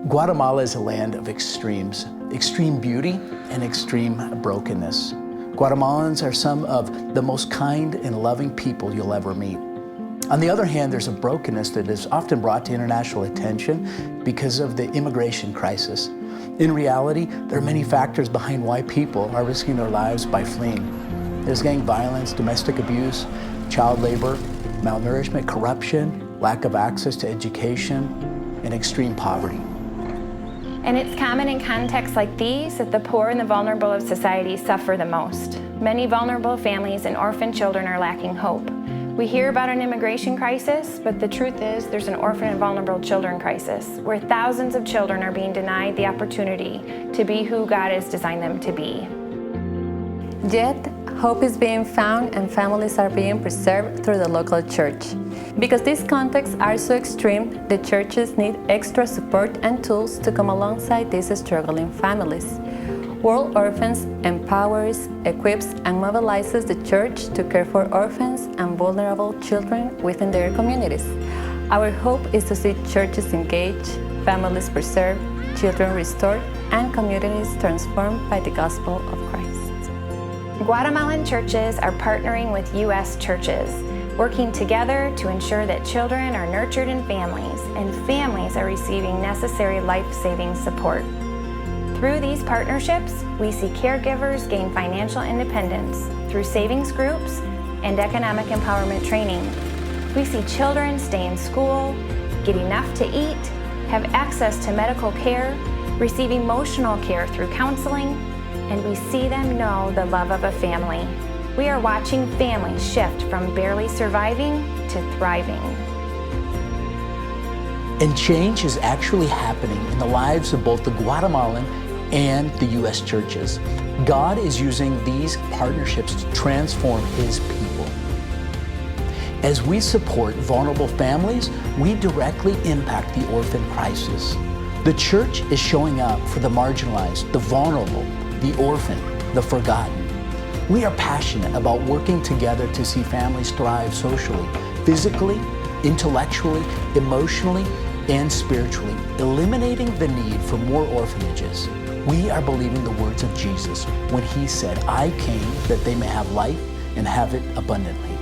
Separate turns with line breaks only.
Guatemala is a land of extremes, extreme beauty and extreme brokenness. Guatemalans are some of the most kind and loving people you'll ever meet. On the other hand, there's a brokenness that is often brought to international attention because of the immigration crisis. In reality, there are many factors behind why people are risking their lives by fleeing. There's gang violence, domestic abuse, child labor, malnourishment, corruption, lack of access to education, and extreme poverty.
And it's common in contexts like these that the poor and the vulnerable of society suffer the most. Many vulnerable families and orphan children are lacking hope. We hear about an immigration crisis, but the truth is there's an orphan and vulnerable children crisis, where thousands of children are being denied the opportunity to be who God has designed them to be.
Yet, hope is being found and families are being preserved through the local church. Because these contexts are so extreme, the churches need extra support and tools to come alongside these struggling families. World Orphans empowers, equips, and mobilizes the church to care for orphans and vulnerable children within their communities. Our hope is to see churches engage, families preserved, children restored, and communities transformed by the gospel of Christ.
Guatemalan churches are partnering with U.S. churches, working together to ensure that children are nurtured in families and families are receiving necessary life-saving support. Through these partnerships, we see caregivers gain financial independence through savings groups and economic empowerment training. We see children stay in school, get enough to eat, have access to medical care, receive emotional care through counseling, and we see them know the love of a family. We are watching families shift from barely surviving to thriving.
And change is actually happening in the lives of both the Guatemalan and the U.S. churches. God is using these partnerships to transform His people. As we support vulnerable families, we directly impact the orphan crisis. The church is showing up for the marginalized, the vulnerable, the orphan, the forgotten. We are passionate about working together to see families thrive socially, physically, intellectually, emotionally, and spiritually, eliminating the need for more orphanages. We are believing the words of Jesus when He said, "I came that they may have life and have it abundantly."